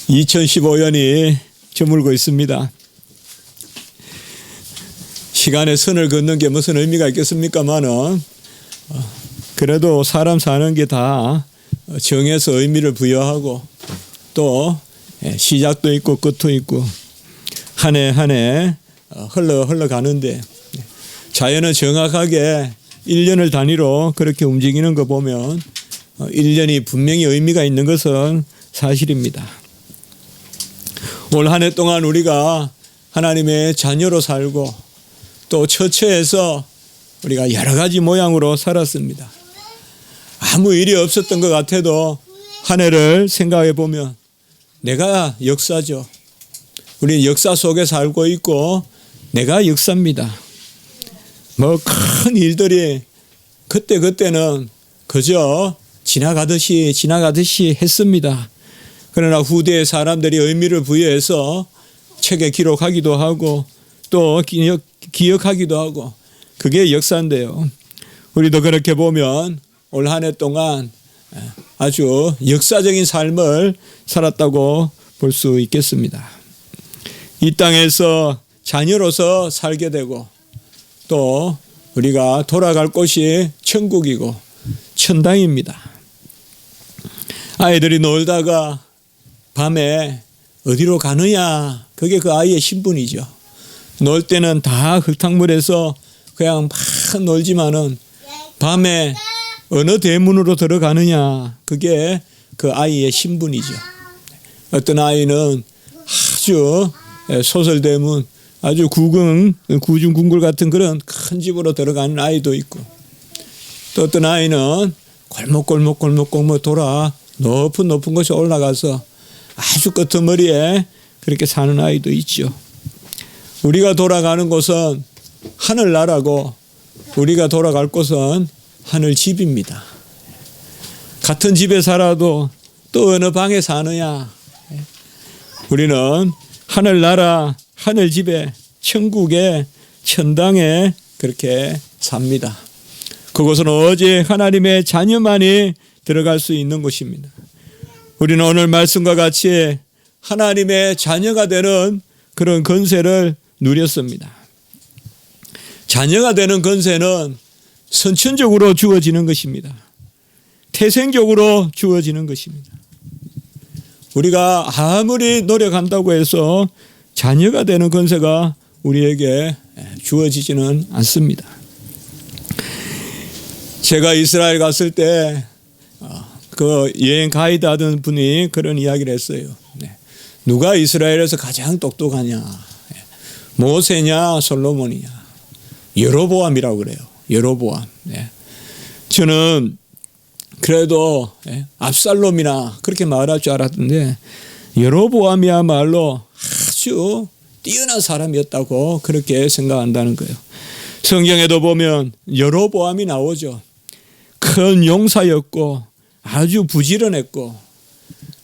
2015년이 저물고 있습니다. 시간에 선을 긋는 게 무슨 의미가 있겠습니까마는 그래도 사람 사는 게 다 정해서 의미를 부여하고 또 시작도 있고 끝도 있고 한 해 한 해 흘러가는데 자연은 정확하게 1년을 단위로 그렇게 움직이는 거 보면 1년이 분명히 의미가 있는 것은 사실입니다. 올 한 해 동안 우리가 하나님의 자녀로 살고 또 처처해서 우리가 여러 가지 모양으로 살았습니다. 아무 일이 없었던 것 같아도 한 해를 생각해 보면 내가 역사죠. 우리는 역사 속에 살고 있고 내가 역사입니다. 뭐 큰 일들이 그때는 그저 지나가듯이 했습니다. 그러나 후대의 사람들이 의미를 부여해서 책에 기록하기도 하고 또 기억하기도 하고 그게 역사인데요. 우리도 그렇게 보면 올 한 해 동안 아주 역사적인 삶을 살았다고 볼 수 있겠습니다. 이 땅에서 자녀로서 살게 되고 또 우리가 돌아갈 곳이 천국이고 천당입니다. 아이들이 놀다가 밤에 어디로 가느냐 그게 그 아이의 신분이죠. 놀 때는 다 흙탕물에서 그냥 막 놀지만은 밤에 어느 대문으로 들어가느냐 그게 그 아이의 신분이죠. 어떤 아이는 아주 소설대문 아주 구중궁궐 같은 그런 큰 집으로 들어가는 아이도 있고 또 어떤 아이는 골목 돌아 높은 곳에 올라가서 아주 끄트머리에 그렇게 사는 아이도 있죠. 우리가 돌아가는 곳은 하늘나라고 우리가 돌아갈 곳은 하늘집입니다. 같은 집에 살아도 또 어느 방에 사느냐. 우리는 하늘나라 하늘집에 천국에 천당에 그렇게 삽니다. 그곳은 오직 하나님의 자녀만이 들어갈 수 있는 곳입니다. 우리는 오늘 말씀과 같이 하나님의 자녀가 되는 그런 권세를 누렸습니다. 자녀가 되는 권세는 선천적으로 주어지는 것입니다. 태생적으로 주어지는 것입니다. 우리가 아무리 노력한다고 해서 자녀가 되는 권세가 우리에게 주어지지는 않습니다. 제가 이스라엘 갔을 때 그 여행 가이드 하던 분이 그런 이야기를 했어요. 누가 이스라엘에서 가장 똑똑하냐? 모세냐 솔로몬이냐? 여로보암이라고 그래요. 여로보암. 저는 그래도 압살롬이나 그렇게 말할 줄 알았는데 여로보암이야말로 아주 뛰어난 사람이었다고 그렇게 생각한다는 거예요. 성경에도 보면 여로보암이 나오죠. 큰 용사였고 아주 부지런했고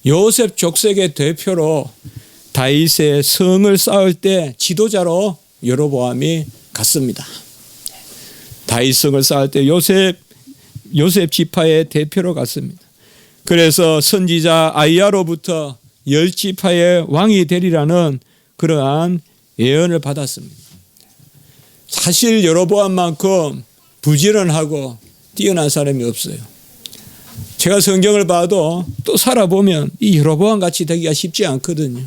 요셉 족속의 대표로 다윗의 성을 쌓을 때 지도자로 여로보암이 갔습니다. 다윗 성을 쌓을 때 요셉 지파의 대표로 갔습니다. 그래서 선지자 아이야로부터 10지파의 왕이 되리라는 그러한 예언을 받았습니다. 사실 여로보암만큼 부지런하고 뛰어난 사람이 없어요. 제가 성경을 봐도 또 살아보면 이 여로보암 같이 되기가 쉽지 않거든요.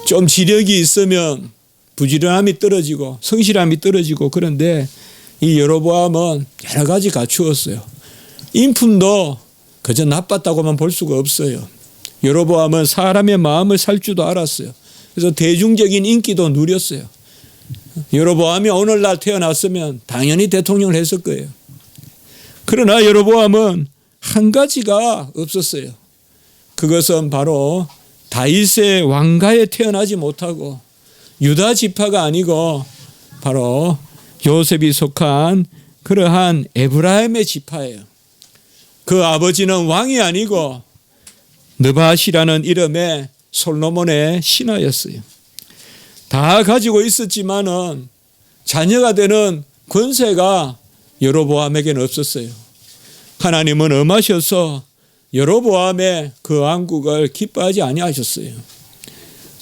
좀 지력이 있으면 부지런함이 떨어지고 성실함이 떨어지고 그런데 이 여로보암은 여러 가지 갖추었어요. 인품도 그저 나빴다고만 볼 수가 없어요. 여로보암은 사람의 마음을 살 줄도 알았어요. 그래서 대중적인 인기도 누렸어요. 여로보암이 오늘날 태어났으면 당연히 대통령을 했을 거예요. 그러나 여로보암은 한 가지가 없었어요. 그것은 바로 다윗의 왕가에 태어나지 못하고 유다 지파가 아니고 바로 요셉이 속한 그러한 에브라임의 지파예요. 그 아버지는 왕이 아니고 느밧이라는 이름의 솔로몬의 신하였어요. 다 가지고 있었지만은 자녀가 되는 권세가 여로보암에게는 없었어요. 하나님은 엄하셔서 여로보암의 그 왕국을 기뻐하지 아니하셨어요.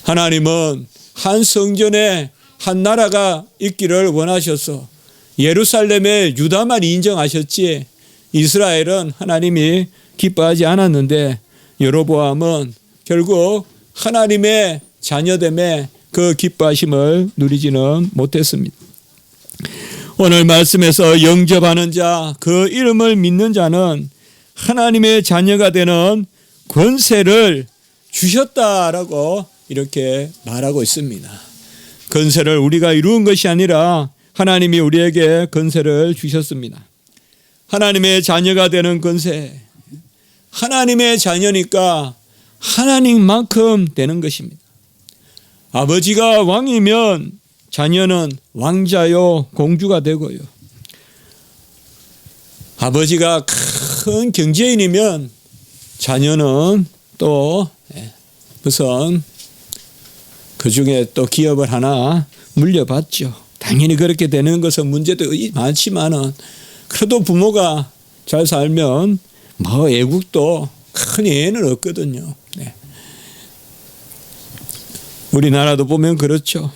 하나님은 한 성전에 한 나라가 있기를 원하셔서 예루살렘의 유다만 인정하셨지 이스라엘은 하나님이 기뻐하지 않았는데 여로보암은 결국 하나님의 자녀됨에 그 기뻐하심을 누리지는 못했습니다. 오늘 말씀에서 영접하는 자, 그 이름을 믿는 자는 하나님의 자녀가 되는 권세를 주셨다라고 이렇게 말하고 있습니다. 권세를 우리가 이루은 것이 아니라 하나님이 우리에게 권세를 주셨습니다. 하나님의 자녀가 되는 권세, 하나님의 자녀니까 하나님만큼 되는 것입니다. 아버지가 왕이면 자녀는 왕자요 공주가 되고요. 아버지가 큰 경제인이면 자녀는 또 무슨 그 중에 또 기업을 하나 물려받죠. 당연히 그렇게 되는 것은 문제도 많지만은 그래도 부모가 잘 살면 뭐 애국도 큰 예외는 없거든요. 우리나라도 보면 그렇죠.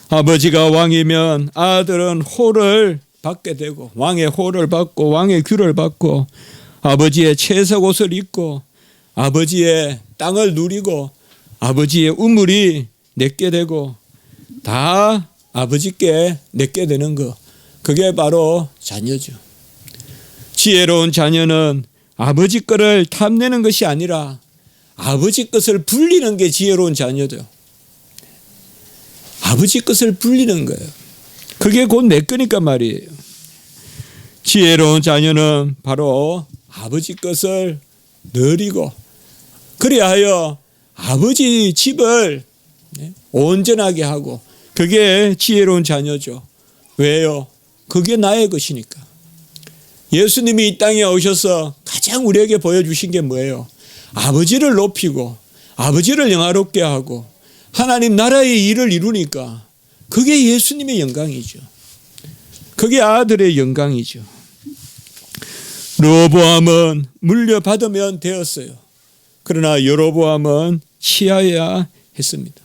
아버지가 왕이면 아들은 호를 받게 되고 왕의 호를 받고 왕의 규를 받고 아버지의 채색 옷을 입고 아버지의 땅을 누리고 아버지의 우물이 내게 되고 다 아버지께 내게 되는 것, 그게 바로 자녀죠. 지혜로운 자녀는 아버지 것을 탐내는 것이 아니라 아버지 것을 불리는 게 지혜로운 자녀죠. 아버지 것을 불리는 거예요. 그게 곧 내 거니까 말이에요. 지혜로운 자녀는 바로 아버지 것을 누리고 그래야 하여 아버지 집을 온전하게 하고, 그게 지혜로운 자녀죠. 왜요? 그게 나의 것이니까. 예수님이 이 땅에 오셔서 가장 우리에게 보여주신 게 뭐예요? 아버지를 높이고 아버지를 영화롭게 하고 하나님 나라의 일을 이루니까 그게 예수님의 영광이죠. 그게 아들의 영광이죠. 르호보암은 물려받으면 되었어요. 그러나 여로보암은 취하여야 했습니다.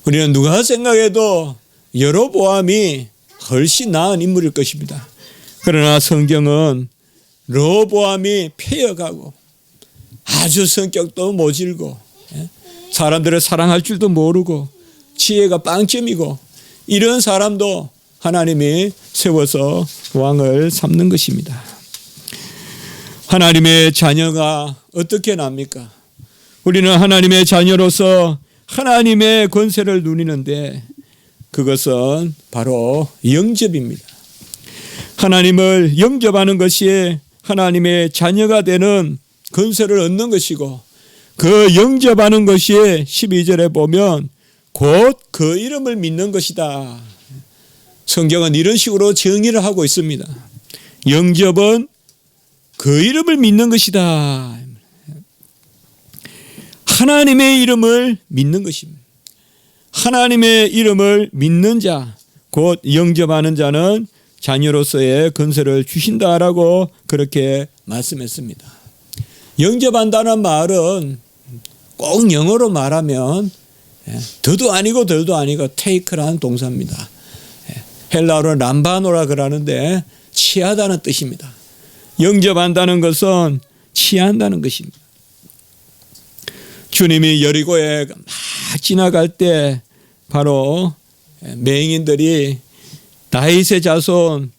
우리는 누가 생각해도 여로보암이 훨씬 나은 인물일 것입니다. 그러나 성경은 르호보암이 폐역하고 아주 성격도 모질고 사람들을 사랑할 줄도 모르고 지혜가 빵점이고 이런 사람도 하나님이 세워서 왕을 삼는 것입니다. 하나님의 자녀가 어떻게 납니까? 우리는 하나님의 자녀로서 하나님의 권세를 누리는데 그것은 바로 영접입니다. 하나님을 영접하는 것이 하나님의 자녀가 되는 권세를 얻는 것이고, 그 영접하는 것이 12절에 보면 곧 그 이름을 믿는 것이다. 성경은 이런 식으로 정의를 하고 있습니다. 영접은 그 이름을 믿는 것이다. 하나님의 이름을 믿는 것입니다. 하나님의 이름을 믿는 자, 곧 영접하는 자는 자녀로서의 권세를 주신다라고 그렇게 말씀했습니다. 영접한다는 말은 꼭 영어로 말하면 더도 아니고 덜도 아니고 테이크라는 동사입니다. 헬라어로 람바노라 그러는데 취하다는 뜻입니다. 영접한다는 것은 취한다는 것입니다. 주님이 여리고에 막 지나갈 때 바로 맹인들이 다윗의 자손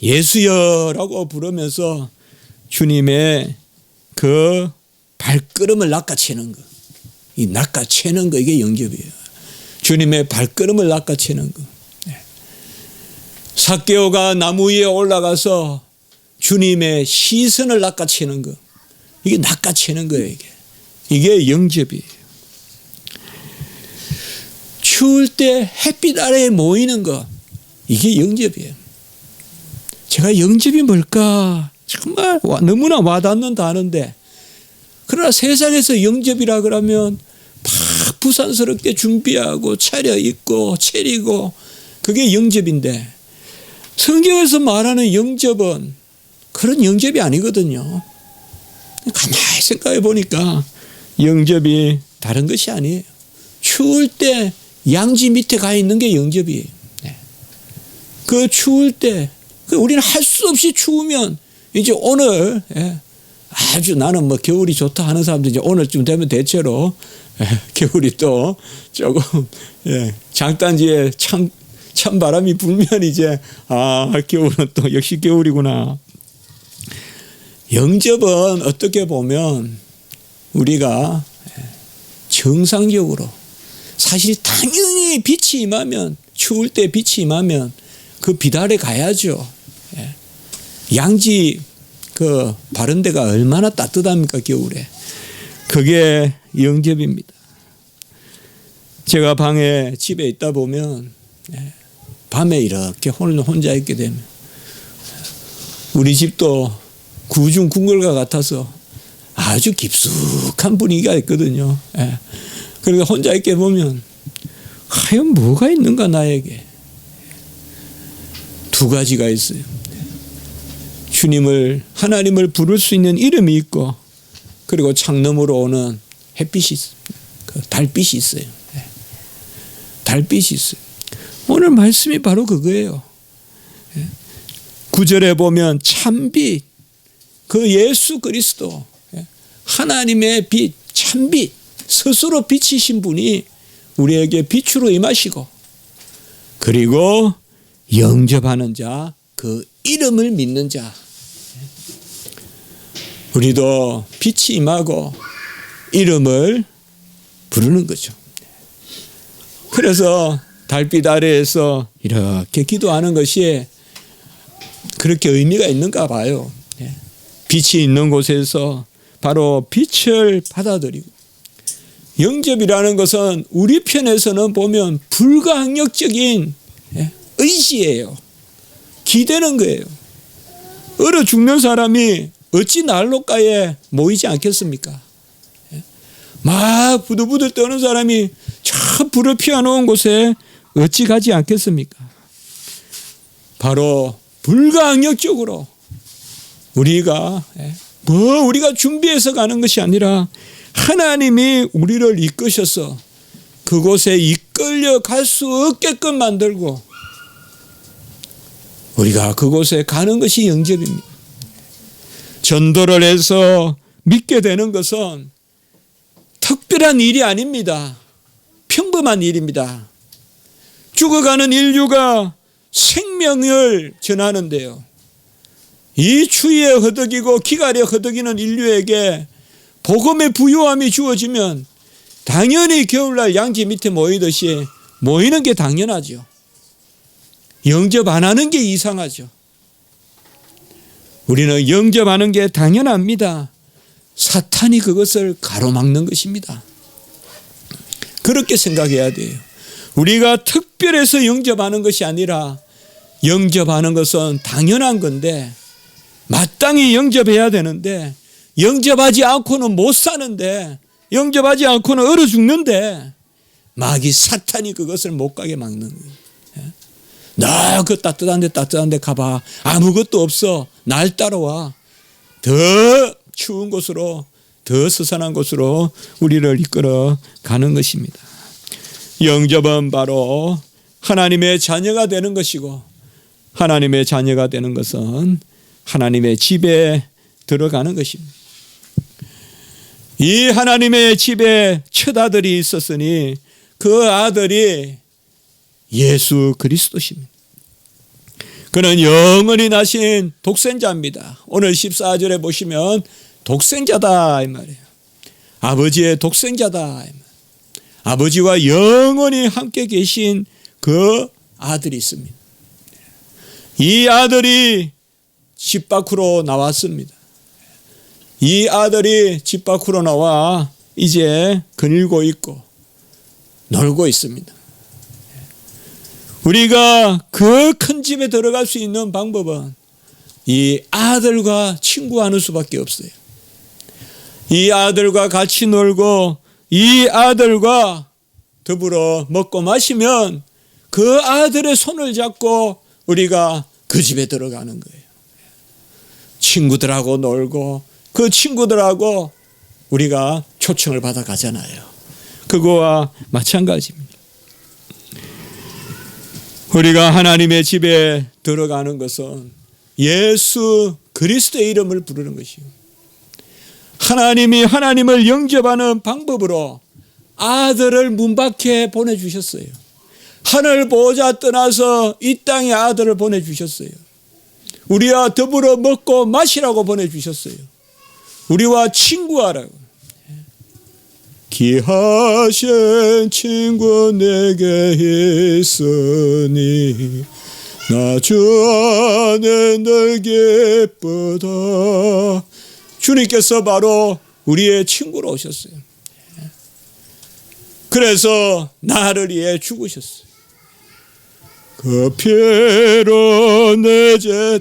예수여라고 부르면서 주님의 그 발걸음을 낚아채는 거, 이 낚아채는 거, 이게 영접이에요. 주님의 발걸음을 낚아채는 거. 삭개오가 나무 위에 올라가서 주님의 시선을 낚아채는 거, 이게 낚아채는 거예요. 이게 영접이에요. 추울 때 햇빛 아래에 모이는 거, 이게 영접이에요. 제가 영접이 뭘까? 정말 너무나 와닿는 단어인데, 그러나 세상에서 영접이라 그러면 막 부산스럽게 준비하고 차려입고 차리고 그게 영접인데, 성경에서 말하는 영접은 그런 영접이 아니거든요. 가만히 생각해 보니까 영접이 다른 것이 아니에요. 추울 때 양지 밑에 가 있는 게 영접이에요. 그 추울 때 우리는 할 수 없이 추우면 이제 오늘 아주 나는 뭐 겨울이 좋다 하는 사람들 이제 오늘쯤 되면 대체로 겨울이 또 조금 장단지에 찬 바람이 불면 이제 겨울은 또 역시 겨울이구나. 영접은 어떻게 보면 우리가 정상적으로 사실 당연히 빛이 임하면 추울 때 빛이 임하면 그 빛 아래 가야죠. 양지 그 바른 데가 얼마나 따뜻합니까 겨울에. 그게 영접입니다. 제가 방에 집에 있다 보면 밤에 이렇게 혼자 있게 되면 우리 집도 구중 궁궐과 같아서 아주 깊숙한 분위기가 있거든요. 그러니까 혼자 있게 보면 과연 뭐가 있는가 나에게. 두 가지가 있어요. 하나님을 부를 수 있는 이름이 있고 그리고 창너머로 오는 햇빛이 있습니다. 달빛이 있어요. 달빛이 있어요. 오늘 말씀이 바로 그거예요. 9절에 보면 참빛, 그 예수 그리스도 하나님의 빛, 참빛, 스스로 비치신 분이 우리에게 빛으로 임하시고 그리고 영접하는 자, 그 이름을 믿는 자. 우리도 빛이 임하고 이름을 부르는 거죠. 그래서 달빛 아래에서 이렇게 기도하는 것이 그렇게 의미가 있는가 봐요. 빛이 있는 곳에서 바로 빛을 받아들이고 영접이라는 것은 우리 편에서는 보면 불가항력적인 의지예요. 기대는 거예요. 얼어 죽는 사람이 어찌 난로가에 모이지 않겠습니까? 막 부들부들 떠는 사람이 저 불을 피워놓은 곳에 어찌 가지 않겠습니까? 바로 불가항력적으로 우리가 우리가 준비해서 가는 것이 아니라 하나님이 우리를 이끄셔서 그곳에 이끌려 갈 수 없게끔 만들고 우리가 그곳에 가는 것이 영접입니다. 전도를 해서 믿게 되는 것은 특별한 일이 아닙니다. 평범한 일입니다. 죽어가는 인류가 생명을 전하는데요. 이 추위에 허덕이고 기갈에 허덕이는 인류에게 복음의 부요함이 주어지면 당연히 겨울날 양지 밑에 모이듯이 모이는 게 당연하죠. 영접 안 하는 게 이상하죠. 우리는 영접하는 게 당연합니다. 사탄이 그것을 가로막는 것입니다. 그렇게 생각해야 돼요. 우리가 특별해서 영접하는 것이 아니라 영접하는 것은 당연한 건데 마땅히 영접해야 되는데 영접하지 않고는 못 사는데 영접하지 않고는 얼어 죽는데 마귀 사탄이 그것을 못 가게 막는 거예요. 너 그 따뜻한 데 가봐. 아무것도 없어. 날 따라와. 더 추운 곳으로 더 스산한 곳으로 우리를 이끌어 가는 것입니다. 영접은 바로 하나님의 자녀가 되는 것이고 하나님의 자녀가 되는 것은 하나님의 집에 들어가는 것입니다. 이 하나님의 집에 첫 아들이 있었으니 그 아들이 예수 그리스도십니다. 그는 영원히 나신 독생자입니다. 오늘 14절에 보시면 독생자다 이 말이에요. 아버지의 독생자다 이 말이에요. 아버지와 영원히 함께 계신 그 아들이 있습니다. 이 아들이 집 밖으로 나왔습니다. 이 아들이 집 밖으로 나와 이제 거닐고 있고 놀고 있습니다. 우리가 그 큰 집에 들어갈 수 있는 방법은 이 아들과 친구하는 수밖에 없어요. 이 아들과 같이 놀고 이 아들과 더불어 먹고 마시면 그 아들의 손을 잡고 우리가 그 집에 들어가는 거예요. 친구들하고 놀고 그 친구들하고 우리가 초청을 받아 가잖아요. 그거와 마찬가지입니다. 우리가 하나님의 집에 들어가는 것은 예수 그리스도의 이름을 부르는 것이요. 하나님이 하나님을 영접하는 방법으로 아들을 문 밖에 보내주셨어요. 하늘 보호자 떠나서 이 땅에 아들을 보내주셨어요. 우리와 더불어 먹고 마시라고 보내주셨어요. 우리와 친구하라고. 귀하신 친구 내게 있으니 나 주 안에 늘 기쁘다. 주님께서 바로 우리의 친구로 오셨어요. 그래서 나를 위해 죽으셨어요. 그 피로 내 죄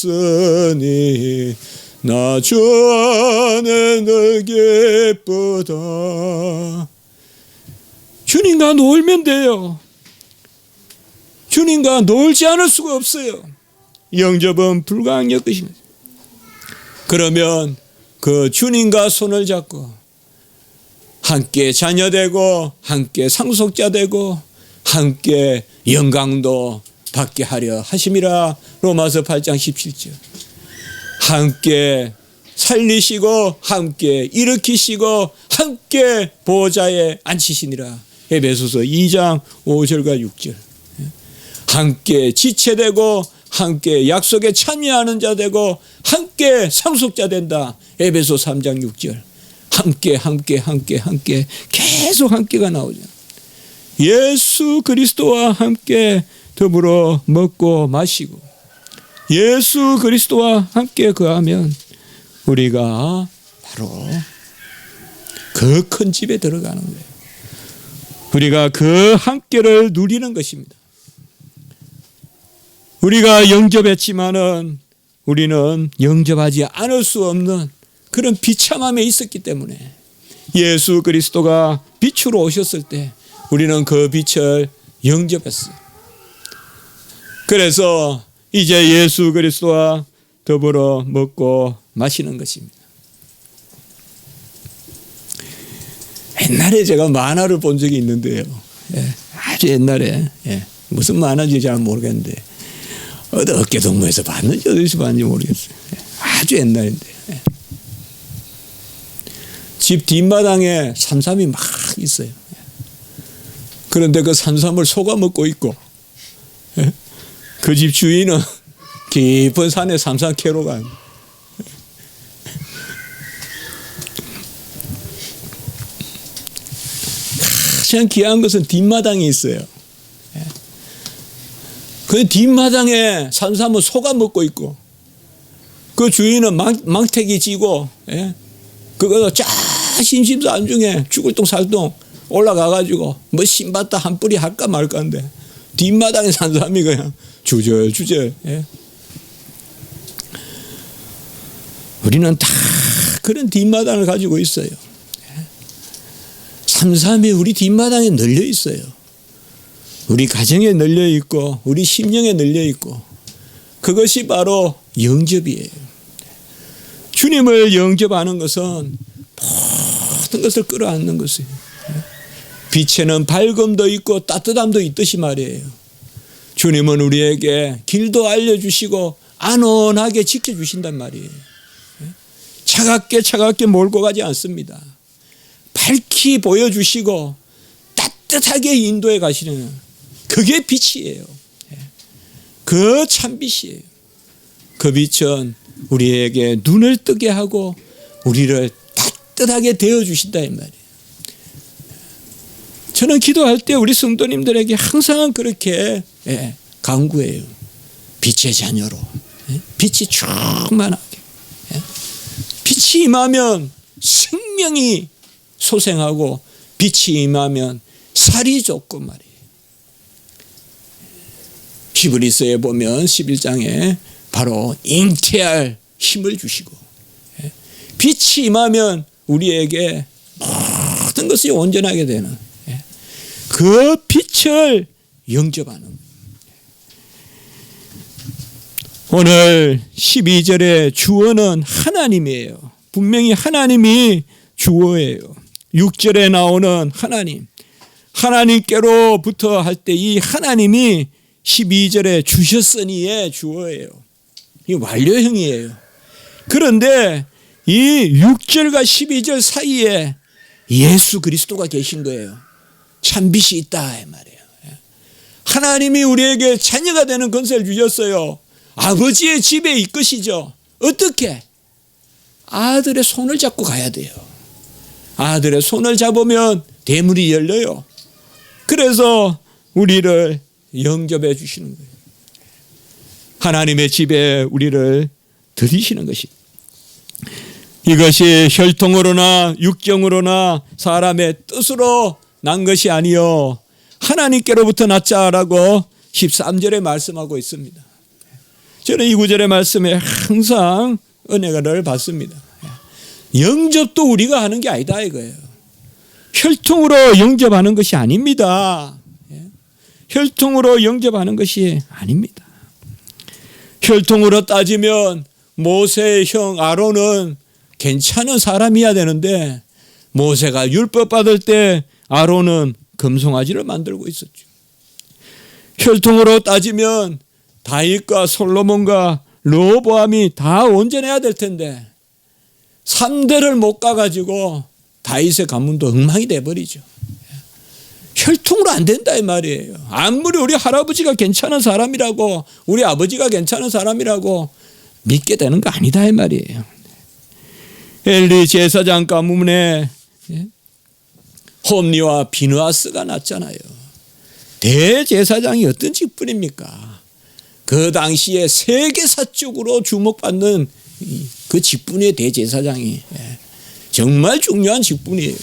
속하셨으니 나 주 안에 늘 기쁘다. 주님과 놀면 돼요. 주님과 놀지 않을 수가 없어요. 영접은 불가항력 것입니다. 그러면 그 주님과 손을 잡고 함께 자녀되고 함께 상속자 되고 함께 영광도 받게 하려 하심이라. 로마서 8장 17절. 함께 살리시고 함께 일으키시고 함께 보좌에 앉히시니라. 에베소서 2장 5절과 6절. 함께 지체되고 함께 약속에 참여하는 자 되고 함께 상속자 된다. 에베소 3장 6절. 함께 계속 함께가 나오죠. 예수 그리스도와 함께 더불어 먹고 마시고 예수 그리스도와 함께 거하면 우리가 바로 그 큰 집에 들어가는 거예요. 우리가 그 함께를 누리는 것입니다. 우리가 영접했지만은 우리는 영접하지 않을 수 없는 그런 비참함에 있었기 때문에 예수 그리스도가 빛으로 오셨을 때 우리는 그 빛을 영접했어요. 그래서 이제 예수 그리스도와 더불어 먹고 마시는 것입니다. 옛날에 제가 만화를 본 적이 있는데요. 아주 옛날에 무슨 만화인지 잘 모르겠는데 어깨 동무에서 봤는지 어디서 봤는지 모르겠어요. 아주 옛날인데 집 뒷마당에 삼삼이 막 있어요. 그런데 그 삼삼을 속아 먹고 있고 그 집 주인은 깊은 산에 삼삼 캐러 가요. 가장 귀한 것은 뒷마당이 있어요. 그 뒷마당에 삼삼은 속아 먹고 있고 그 주인은 망태기 지고 그거 쫙 심심산 중에 죽을 똥 살똥 올라가가지고 뭐 신봤다 한 뿌리 할까 말까인데 뒷마당에 산 사람이 그냥 주저주저. 우리는 다 그런 뒷마당을 가지고 있어요. 삼삼이 우리 뒷마당에 널려 있어요. 우리 가정에 널려 있고 우리 심령에 널려 있고 그것이 바로 영접이에요. 주님을 영접하는 것은 모든 것을 끌어안는 것이에요. 빛에는 밝음도 있고 따뜻함도 있듯이 말이에요. 주님은 우리에게 길도 알려주시고 안온하게 지켜주신단 말이에요. 차갑게 몰고 가지 않습니다. 밝히 보여주시고 따뜻하게 인도해 가시는 그게 빛이에요. 그 참빛이에요. 그 빛은 우리에게 눈을 뜨게 하고 우리를 따뜻하게 데워주신다 이 말이에요. 저는 기도할 때 우리 성도님들에게 항상 그렇게 간구해요. 빛의 자녀로 빛이 충만하게 빛이 임하면 생명이 소생하고 빛이 임하면 살이 좋고 말이에요. 히브리서에 보면 11장에 바로 잉태할 힘을 주시고 빛이 임하면 우리에게 모든 것이 온전하게 되는 그 빛을 영접하는. 오늘 12절의 주어는 하나님이에요. 분명히 하나님이 주어예요. 6절에 나오는 하나님, 하나님께로부터 할 때 이 하나님이 12절에 주셨으니의 주어예요. 이 완료형이에요. 그런데 이 6절과 12절 사이에 예수 그리스도가 계신 거예요. 참빛이 있다 이 말이에요. 하나님이 우리에게 자녀가 되는 권세를 주셨어요. 아버지의 집에 이끄시죠. 어떻게? 아들의 손을 잡고 가야 돼요. 아들의 손을 잡으면 대문이 열려요. 그래서 우리를 영접해 주시는 거예요. 하나님의 집에 우리를 들이시는 것이. 이것이 혈통으로나 육정으로나 사람의 뜻으로 난 것이 아니요 하나님께로부터 났자라고 13절에 말씀하고 있습니다. 저는 이 구절의 말씀에 항상 은혜를 받습니다. 영접도 우리가 하는 게 아니다 이거예요. 혈통으로 영접하는 것이 아닙니다. 혈통으로 영접하는 것이 아닙니다. 혈통으로 따지면 모세의 형 아론은 괜찮은 사람이어야 되는데 모세가 율법 받을 때 아론은 금송아지를 만들고 있었죠. 혈통으로 따지면 다윗과 솔로몬과 르호보암이 다 온전해야 될 텐데 3대를 못 가가지고 다윗의 가문도 엉망이 돼버리죠. 혈통으로 안 된다 이 말이에요. 아무리 우리 할아버지가 괜찮은 사람이라고 우리 아버지가 괜찮은 사람이라고 믿게 되는 거 아니다 이 말이에요. 엘리 제사장 가문에 홈리와 비느하스가 났잖아요. 대제사장이 어떤 직분입니까? 그 당시에 세계사적으로 주목받는 그 직분의 대제사장이 정말 중요한 직분이에요.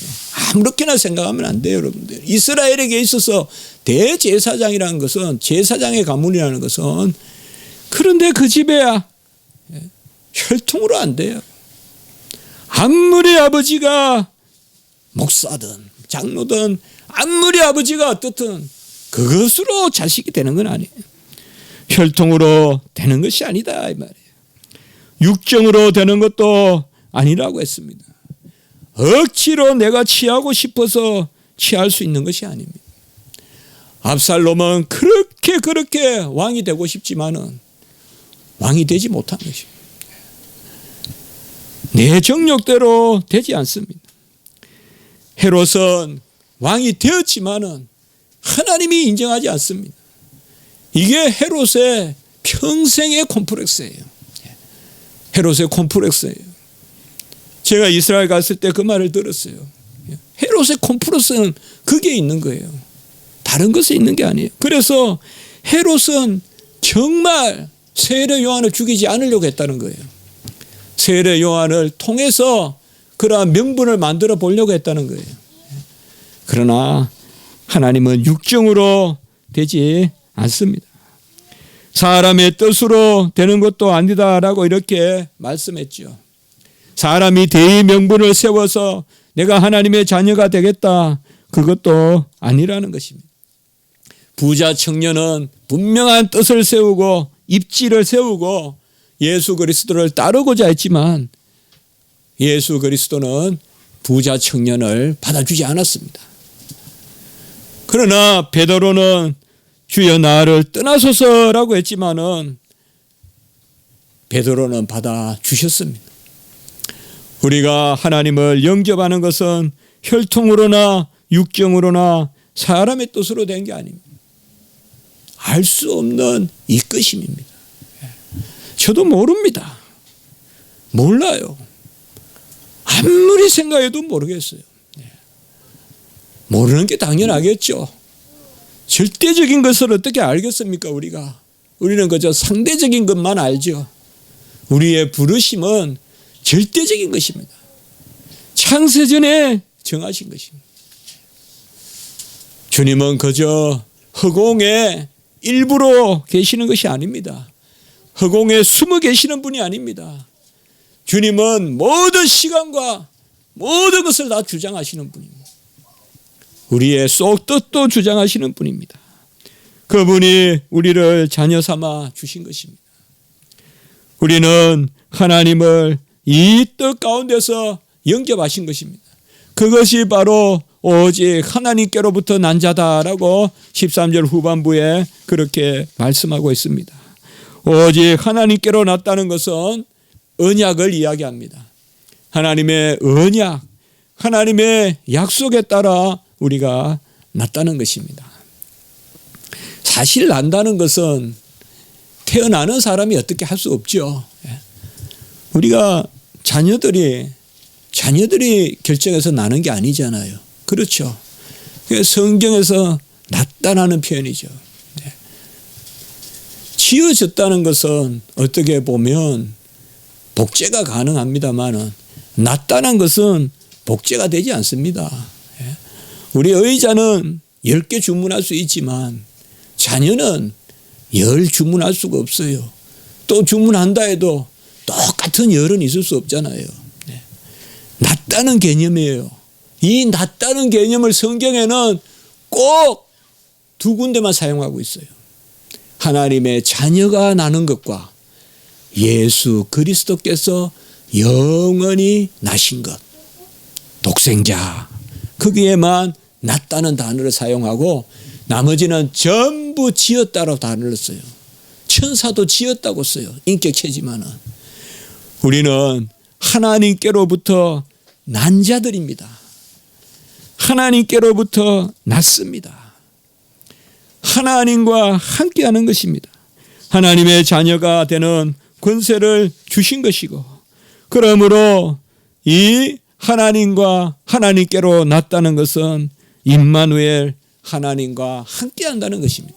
아무렇게나 생각하면 안 돼요, 여러분들. 이스라엘에게 있어서 대제사장이라는 것은 제사장의 가문이라는 것은 그런데 그 집에야 혈통으로 안 돼요. 아무리 아버지가 목사든 장로든 아무리 아버지가 어떻든 그것으로 자식이 되는 건 아니에요. 혈통으로 되는 것이 아니다 이 말이에요. 육정으로 되는 것도 아니라고 했습니다. 억지로 내가 취하고 싶어서 취할 수 있는 것이 아닙니다. 압살롬은 그렇게 왕이 되고 싶지만은 왕이 되지 못한 것입니다. 내 정욕대로 되지 않습니다. 헤롯은 왕이 되었지만은 하나님이 인정하지 않습니다. 이게 헤롯의 평생의 콤플렉스예요. 헤롯의 콤플렉스예요. 제가 이스라엘 갔을 때 그 말을 들었어요. 헤롯의 콤플렉스는 그게 있는 거예요. 다른 것에 있는 게 아니에요. 그래서 헤롯은 정말 세례 요한을 죽이지 않으려고 했다는 거예요. 세례 요한을 통해서 그러한 명분을 만들어 보려고 했다는 거예요. 그러나 하나님은 육정으로 되지 않습니다. 사람의 뜻으로 되는 것도 아니다라고 이렇게 말씀했죠. 사람이 대의 명분을 세워서 내가 하나님의 자녀가 되겠다. 그것도 아니라는 것입니다. 부자 청년은 분명한 뜻을 세우고 입지를 세우고 예수 그리스도를 따르고자 했지만 예수 그리스도는 부자 청년을 받아주지 않았습니다. 그러나 베드로는 주여 나를 떠나소서라고 했지만은 베드로는 받아주셨습니다. 우리가 하나님을 영접하는 것은 혈통으로나 육정으로나 사람의 뜻으로 된 게 아닙니다. 알 수 없는 이끄심입니다. 저도 모릅니다. 몰라요. 아무리 생각해도 모르겠어요. 모르는 게 당연하겠죠. 절대적인 것을 어떻게 알겠습니까 우리가? 우리는 그저 상대적인 것만 알죠. 우리의 부르심은 절대적인 것입니다. 창세전에 정하신 것입니다. 주님은 그저 허공에 일부러 계시는 것이 아닙니다. 허공에 숨어 계시는 분이 아닙니다. 주님은 모든 시간과 모든 것을 다 주장하시는 분입니다. 우리의 쏙뜻도 주장하시는 분입니다. 그분이 우리를 자녀 삼아 주신 것입니다. 우리는 하나님을 이 뜻 가운데서 영접하신 것입니다. 그것이 바로 오직 하나님께로부터 난 자다라고 13절 후반부에 그렇게 말씀하고 있습니다. 오직 하나님께로 났다는 것은 언약을 이야기합니다. 하나님의 언약, 하나님의 약속에 따라 우리가 났다는 것입니다. 사실 난다는 것은 태어나는 사람이 어떻게 할 수 없죠. 우리가 자녀들이 결정해서 나는 게 아니잖아요. 그렇죠. 성경에서 났다라는 표현이죠. 지어졌다는 것은 어떻게 보면 복제가 가능합니다만 났다는 것은 복제가 되지 않습니다. 우리 의자는 10개 주문할 수 있지만 자녀는 10 주문할 수가 없어요. 또 주문한다 해도 똑같은 10은 있을 수 없잖아요. 났다는 개념이에요. 이 났다는 개념을 성경에는 꼭 2군데만 사용하고 있어요. 하나님의 자녀가 나는 것과 예수 그리스도께서 영원히 나신 것, 독생자, 거기에만 났다는 단어를 사용하고 나머지는 전부 지었다로 단어를 써요. 천사도 지었다고 써요. 인격체지만은. 우리는 하나님께로부터 난 자들입니다. 하나님께로부터 났습니다. 하나님과 함께하는 것입니다. 하나님의 자녀가 되는 권세를 주신 것이고, 그러므로 이 하나님과 하나님께로 났다는 것은 임마누엘, 하나님과 함께한다는 것입니다.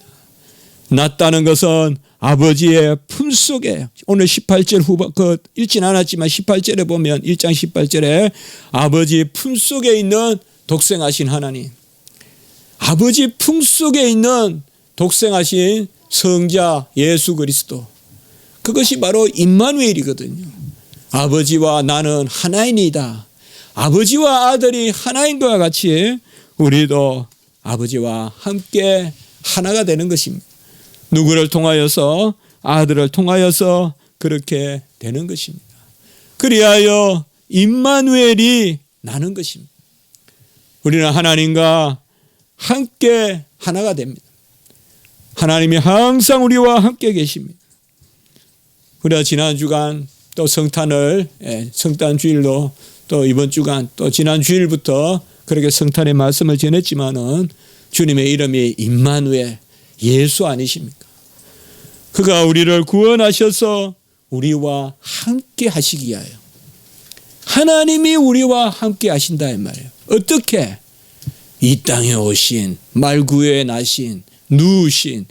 났다는 것은 아버지의 품속에, 오늘 18절 후반 읽진 않았지만 18절에 보면 1장 18절에 아버지 품속에 있는 독생하신 하나님, 아버지 품속에 있는 독생하신 성자 예수 그리스도, 그것이 바로 임마누엘이거든요. 아버지와 나는 하나이니이다. 아버지와 아들이 하나인 것과 같이 우리도 아버지와 함께 하나가 되는 것입니다. 누구를 통하여서? 아들을 통하여서 그렇게 되는 것입니다. 그리하여 임마누엘이 나는 것입니다. 우리는 하나님과 함께 하나가 됩니다. 하나님이 항상 우리와 함께 계십니다. 우리가 지난 주간 또 성탄을, 성탄 주일로 또 이번 주간 또 지난 주일부터 그렇게 성탄의 말씀을 전했지만은 주님의 이름이 임마누엘, 예수 아니십니까? 그가 우리를 구원하셔서 우리와 함께 하시기 위하여, 하나님이 우리와 함께 하신다 이 말이에요. 어떻게? 이 땅에 오신, 말구에 나신, 누우신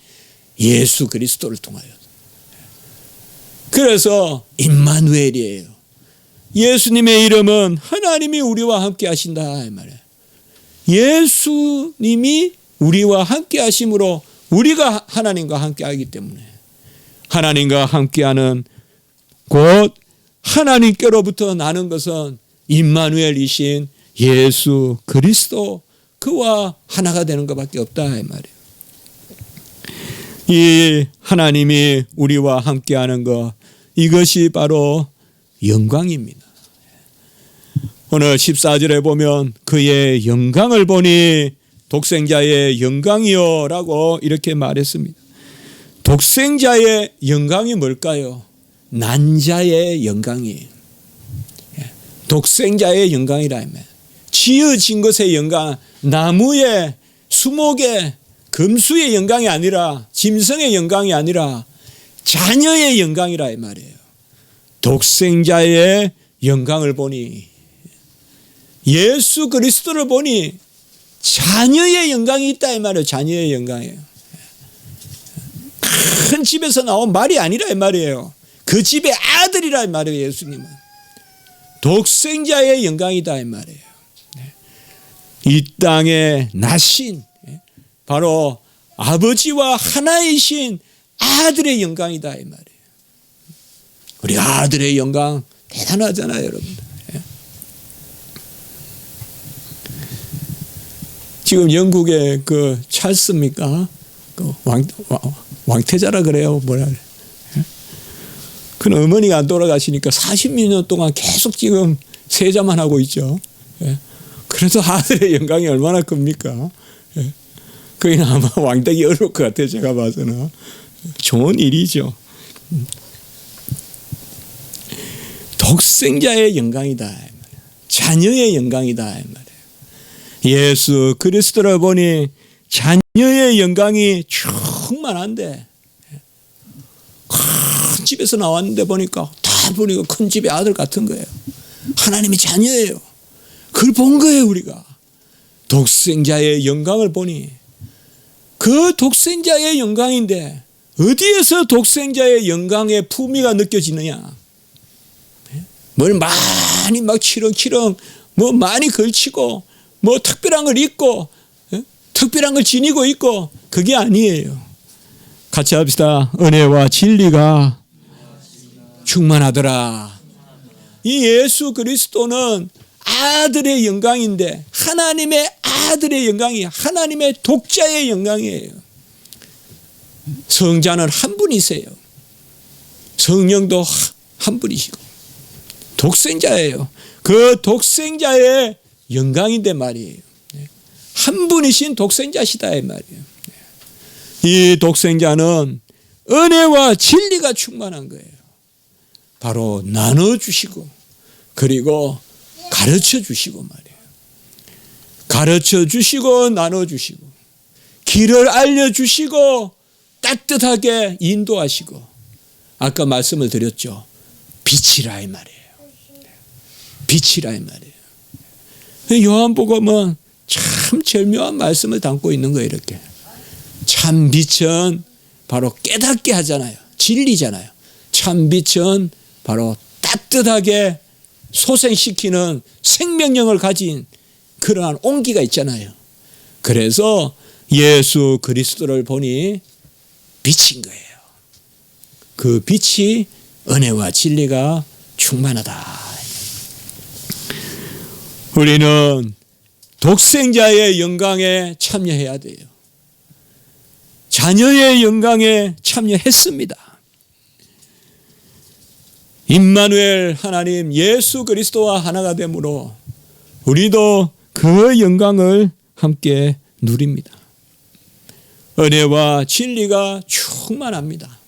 예수 그리스도를 통하여. 그래서 임마누엘이에요. 예수님의 이름은 하나님이 우리와 함께 하신다 이 말이에요. 예수님이 우리와 함께 하심으로 우리가 하나님과 함께 하기 때문에, 하나님과 함께하는 곧 하나님께로부터 나는 것은 임마누엘이신 예수 그리스도, 그와 하나가 되는 것밖에 없다 이 말이에요. 이 하나님이 우리와 함께하는 것, 이것이 바로 영광입니다. 오늘 14절에 보면 그의 영광을 보니 독생자의 영광이요 라고 이렇게 말했습니다. 독생자의 영광이 뭘까요? 난 자의 영광이에요. 독생자의 영광이라. 지어진 것의 영광, 나무의, 수목의, 금수의 영광이 아니라, 짐승의 영광이 아니라 자녀의 영광이라 이 말이에요. 독생자의 영광을 보니, 예수 그리스도를 보니 자녀의 영광이 있다 이 말이에요. 자녀의 영광이에요. 큰 집에서 나온 말이 아니라 이 말이에요. 그 집의 아들이라 이 말이에요. 예수님은 독생자의 영광이다 이 말이에요. 이 땅에 나신 바로 아버지와 하나이신 아들의 영광이다 이 말이에요. 우리 아들의 영광 대단하잖아요, 여러분. 지금 영국의 그 찰스입니까? 그 왕태자라 그래요, 뭐라 그래? 그 어머니가 안 돌아가시니까 40몇 년 동안 계속 지금 세자만 하고 있죠. 예. 그래서 아들의 영광이 얼마나 큽니까? 예. 그게 아마 왕되기 어려울 것 같아요. 제가 봐서는. 좋은 일이죠. 독생자의 영광이다. 자녀의 영광이다. 예수 그리스도를 보니 자녀의 영광이 충만한데, 큰 집에서 나왔는데 보니까 다 보니까 큰 집의 아들 같은 거예요. 하나님의 자녀예요. 그걸 본 거예요. 우리가 독생자의 영광을 보니, 그 독생자의 영광인데 어디에서 독생자의 영광의 품위가 느껴지느냐. 뭘 많이 막 치렁치렁 뭐 많이 걸치고 뭐 특별한 걸 입고 특별한 걸 지니고 있고, 그게 아니에요. 같이 합시다. 은혜와 진리가 충만하더라. 이 예수 그리스도는 아들의 영광인데, 하나님의 아들의 영광이 하나님의 독자의 영광이에요. 성자는 한 분이세요. 성령도 한 분이시고 독생자예요. 그 독생자의 영광인데 말이에요. 한 분이신 독생자시다 이 말이에요. 이 독생자는 은혜와 진리가 충만한 거예요. 바로 나눠주시고 그리고 가르쳐주시고 말이에요. 가르쳐주시고 나눠주시고 길을 알려주시고 따뜻하게 인도하시고, 아까 말씀을 드렸죠. 빛이라 이 말이에요. 빛이라 이 말이에요. 요한복음은 참 절묘한 말씀을 담고 있는 거예요. 이렇게 참 빛은 바로 깨닫게 하잖아요. 진리잖아요. 참 빛은 바로 따뜻하게 소생시키는 생명력을 가진 그러한 온기가 있잖아요. 그래서 예수 그리스도를 보니 빛인 거예요. 그 빛이 은혜와 진리가 충만하다. 우리는 독생자의 영광에 참여해야 돼요. 자녀의 영광에 참여했습니다. 임마누엘 하나님 예수 그리스도와 하나가 되므로 우리도 그 영광을 함께 누립니다. 은혜와 진리가 충만합니다.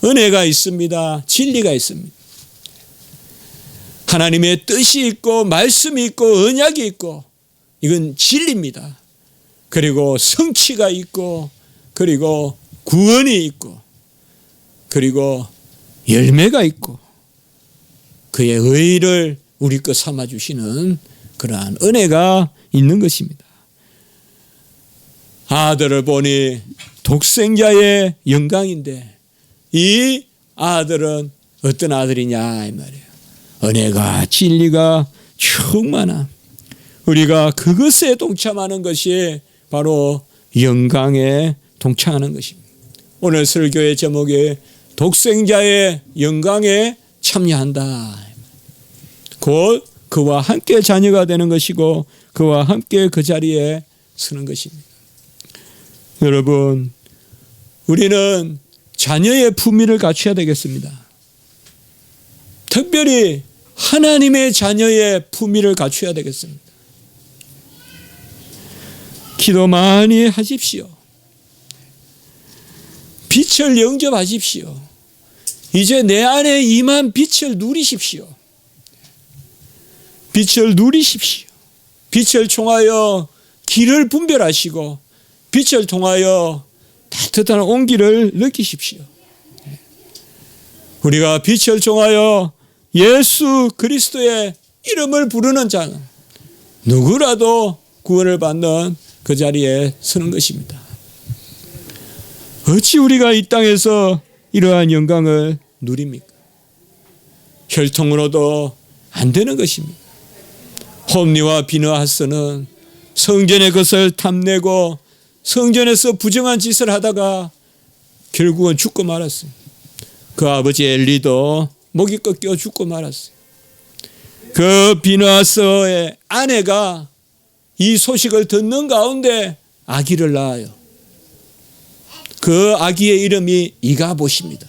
은혜가 있습니다. 진리가 있습니다. 하나님의 뜻이 있고 말씀이 있고 언약이 있고, 이건 진리입니다. 그리고 성취가 있고 그리고 구원이 있고 그리고 열매가 있고 그의 의를 우리 것 삼아주시는 그러한 은혜가 있는 것입니다. 아들을 보니 독생자의 영광인데, 이 아들은 어떤 아들이냐 이 말이에요. 은혜가 진리가 충만한, 우리가 그것에 동참하는 것이 바로 영광에 동참하는 것입니다. 오늘 설교의 제목이 독생자의 영광에 참여한다. 곧 그와 함께 자녀가 되는 것이고 그와 함께 그 자리에 서는 것입니다. 여러분, 우리는 자녀의 품위를 갖춰야 되겠습니다. 특별히 하나님의 자녀의 품위를 갖춰야 되겠습니다. 기도 많이 하십시오. 빛을 영접하십시오. 이제 내 안에 임한 빛을 누리십시오. 빛을 누리십시오. 빛을 통하여 길을 분별하시고 빛을 통하여 따뜻한 온기를 느끼십시오. 우리가 빛을 통하여 예수 그리스도의 이름을 부르는 자는 누구라도 구원을 받는 그 자리에 서는 것입니다. 어찌 우리가 이 땅에서 이러한 영광을 누립니까? 혈통으로도 안 되는 것입니다. 홈리와 비느하스는 성전의 것을 탐내고 성전에서 부정한 짓을 하다가 결국은 죽고 말았어요. 그 아버지 엘리도 목이 꺾여 죽고 말았어요. 그 비느하스의 아내가 이 소식을 듣는 가운데 아기를 낳아요. 그 아기의 이름이 이가봇입니다.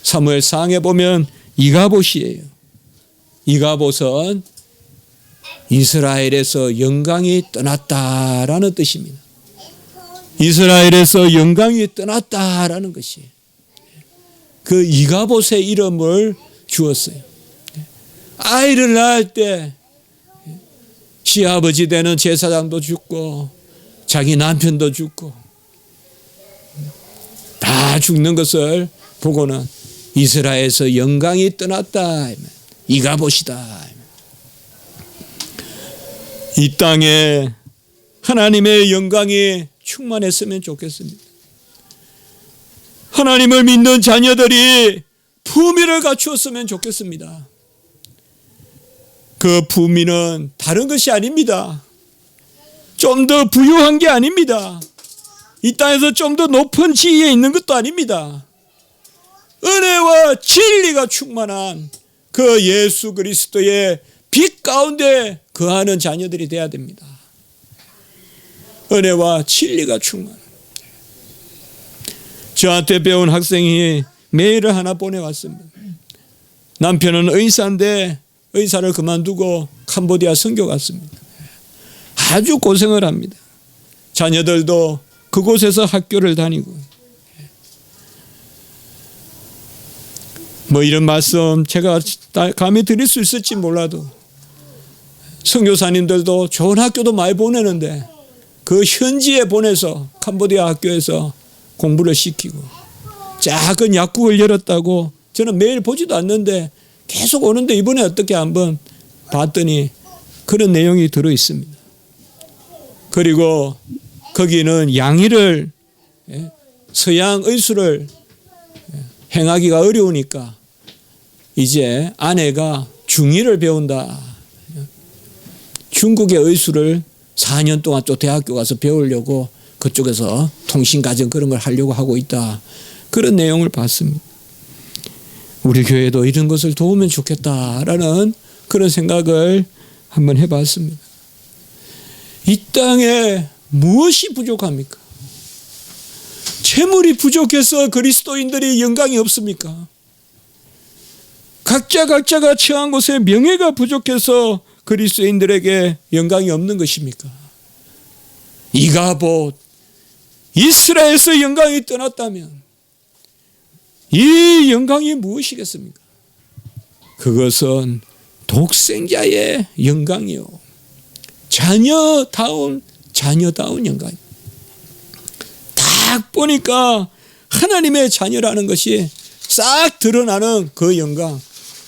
사무엘상에 보면 이가봇이에요. 이가봇은 이스라엘에서 영광이 떠났다라는 뜻입니다. 이스라엘에서 영광이 떠났다라는 것이 그 이가봇의 이름을 주었어요. 아이를 낳을 때 시아버지 되는 제사장도 죽고 자기 남편도 죽고 다 죽는 것을 보고는 이스라엘에서 영광이 떠났다. 이가봇이다. 이 땅에 하나님의 영광이 충만했으면 좋겠습니다. 하나님을 믿는 자녀들이 품위를 갖추었으면 좋겠습니다. 그 품위는 다른 것이 아닙니다. 좀 더 부유한 게 아닙니다. 이 땅에서 좀 더 높은 지위에 있는 것도 아닙니다. 은혜와 진리가 충만한 그 예수 그리스도의 빛 가운데 거하는 자녀들이 되어야 됩니다. 은혜와 진리가 충만한. 저한테 배운 학생이 메일을 하나 보내왔습니다. 남편은 의사인데 의사를 그만두고 캄보디아 선교 갔습니다. 아주 고생을 합니다. 자녀들도 그곳에서 학교를 다니고. 뭐 이런 말씀 제가 감히 드릴 수 있을지 몰라도 선교사님들도 좋은 학교도 많이 보내는데 그 현지에 보내서 캄보디아 학교에서 공부를 시키고 작은 약국을 열었다고 저는 매일 보지도 않는데 계속 오는데 이번에 어떻게 한번 봤더니 그런 내용이 들어 있습니다. 그리고 거기는 양의를 서양 의술을 행하기가 어려우니까 이제 아내가 중의를 배운다. 중국의 의술을 4년 동안 또 대학교 가서 배우려고 그쪽에서 통신가정 그런 걸 하려고 하고 있다. 그런 내용을 봤습니다. 우리 교회도 이런 것을 도우면 좋겠다라는 그런 생각을 한번 해봤습니다. 이 땅에 무엇이 부족합니까? 재물이 부족해서 그리스도인들이 영광이 없습니까? 각자가 처한 곳에 명예가 부족해서 그리스도인들에게 영광이 없는 것입니까? 이가봇 이스라엘에서 영광이 떠났다면 이 영광이 무엇이겠습니까? 그것은 독생자의 영광이요. 자녀다운 영광. 딱 보니까 하나님의 자녀라는 것이 싹 드러나는 그 영광.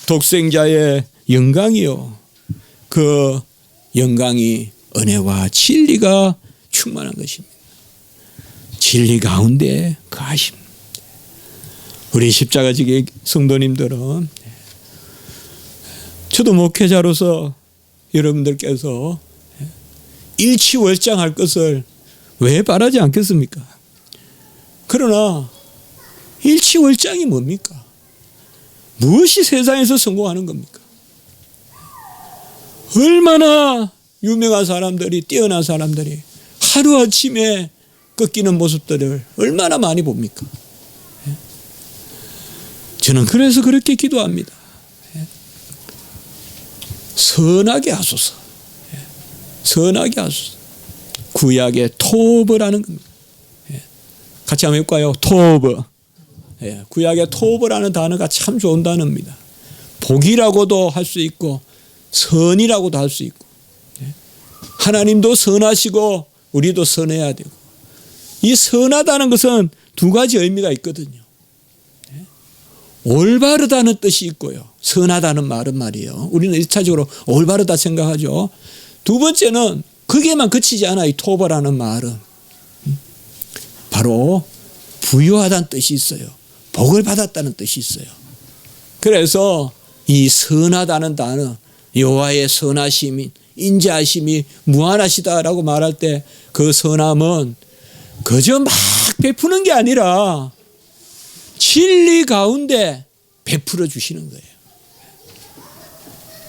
독생자의 영광이요. 그 영광이 은혜와 진리가 충만한 것입니다. 진리 가운데 거하심. 우리 십자가지기 성도님들은 저도 목회자로서 여러분들께서 일치월장할 것을 왜 바라지 않겠습니까? 그러나 일치월장이 뭡니까? 무엇이 세상에서 성공하는 겁니까? 얼마나 유명한 사람들이 뛰어난 사람들이 하루아침에 꺾이는 모습들을 얼마나 많이 봅니까? 저는 그래서 그렇게 기도합니다. 선하게 하소서. 선하게 하소서. 구약의 토브라는 겁니다. 같이 한번 해볼까요? 토브. 구약의 토브라는 단어가 참 좋은 단어입니다. 복이라고도 할 수 있고 선이라고도 할 수 있고 하나님도 선하시고 우리도 선해야 되고 이 선하다는 것은 두 가지 의미가 있거든요. 올바르다는 뜻이 있고요. 선하다는 말은 말이에요. 우리는 1차적으로 올바르다 생각하죠. 두 번째는 거기에만 그치지 않아요. 이 토바라는 말은. 바로 부유하다는 뜻이 있어요. 복을 받았다는 뜻이 있어요. 그래서 이 선하다는 단어, 여호와의 선하심이, 인자하심이 무한하시다라고 말할 때 그 선함은 그저 막 베푸는 게 아니라 진리 가운데 베풀어 주시는 거예요.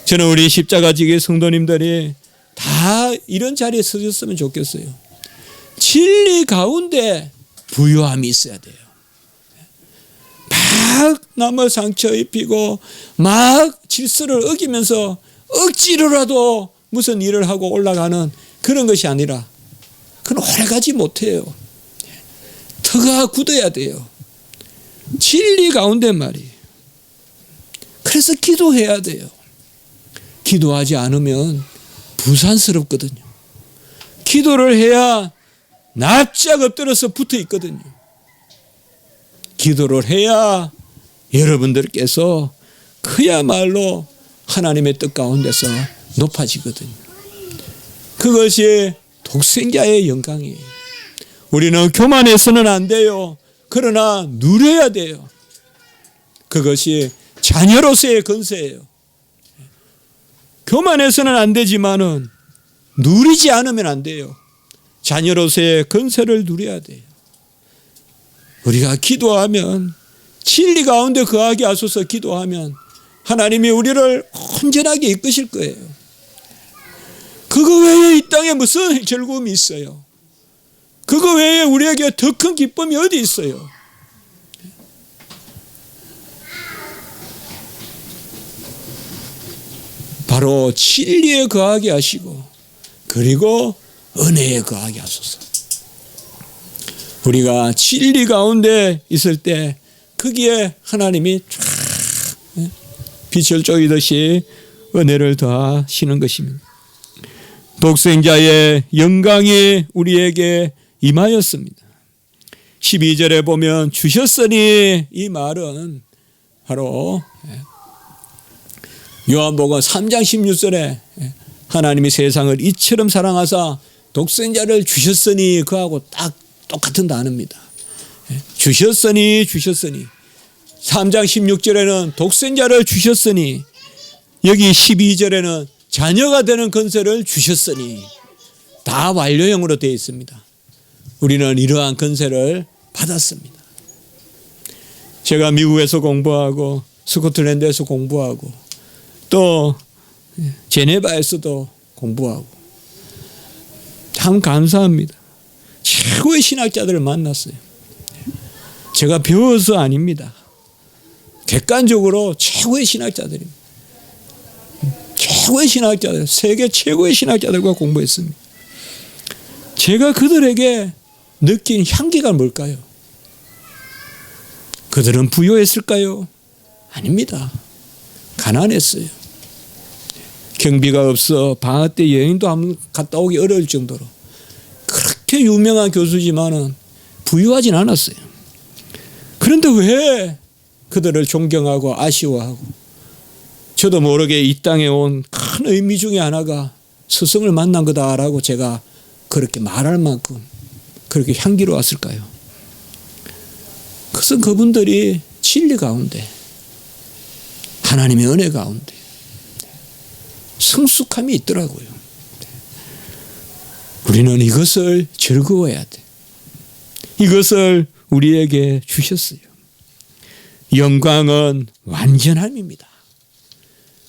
저는 우리 십자가지기 성도님들이 다 이런 자리에 서셨으면 좋겠어요. 진리 가운데 부유함이 있어야 돼요. 막 남을 상처 입히고 막 질서를 어기면서 억지로라도 무슨 일을 하고 올라가는 그런 것이 아니라 그건 오래가지 못해요. 터가 굳어야 돼요. 진리 가운데 말이에요. 그래서 기도해야 돼요. 기도하지 않으면 부산스럽거든요. 기도를 해야 납작 엎드려서 붙어 있거든요. 기도를 해야 여러분들께서 그야말로 하나님의 뜻 가운데서 높아지거든요. 그것이 독생자의 영광이에요. 우리는 교만해서는 안 돼요. 그러나 누려야 돼요. 그것이 자녀로서의 건세예요. 교만해서는 안 되지만은 누리지 않으면 안 돼요. 자녀로서의 건세를 누려야 돼요. 우리가 기도하면 진리 가운데 거하게 하소서 기도하면 하나님이 우리를 온전하게 이끄실 거예요. 그거 외에 이 땅에 무슨 즐거움이 있어요? 그거 외에 우리에게 더 큰 기쁨이 어디 있어요? 바로 진리에 거하게 하시고 그리고 은혜에 거하게 하소서. 우리가 진리 가운데 있을 때 거기에 하나님이 쫙 빛을 쪼이듯이 은혜를 더하시는 것입니다. 독생자의 영광이 우리에게 임하였습니다. 12절에 보면 주셨으니 이 말은 바로 요한복음 3장 16절에 하나님이 세상을 이처럼 사랑하사 독생자를 주셨으니 그하고 딱 똑같은 단어입니다. 주셨으니 3장 16절에는 독생자를 주셨으니 여기 12절에는 자녀가 되는 건세를 주셨으니 다 완료형으로 되어 있습니다. 우리는 이러한 건세를 받았습니다. 제가 미국에서 공부하고 스코틀랜드에서 공부하고 또 제네바에서도 공부하고 참 감사합니다. 최고의 신학자들을 만났어요. 제가 배워서 아닙니다. 객관적으로 최고의 신학자들입니다. 최고의 신학자들, 세계 최고의 신학자들과 공부했습니다. 제가 그들에게 느낀 향기가 뭘까요? 그들은 부유했을까요? 아닙니다. 가난했어요. 경비가 없어 방학 때 여행도 한번 갔다 오기 어려울 정도로 그렇게 유명한 교수지만은 부유하진 않았어요. 그런데 왜 그들을 존경하고 아쉬워하고 저도 모르게 이 땅에 온 큰 의미 중에 하나가 스승을 만난 거다라고 제가 그렇게 말할 만큼 그렇게 향기로웠을까요? 그것은 그분들이 진리 가운데 하나님의 은혜 가운데 성숙함이 있더라고요. 우리는 이것을 즐거워해야 돼. 이것을 우리에게 주셨어요. 영광은 완전함입니다.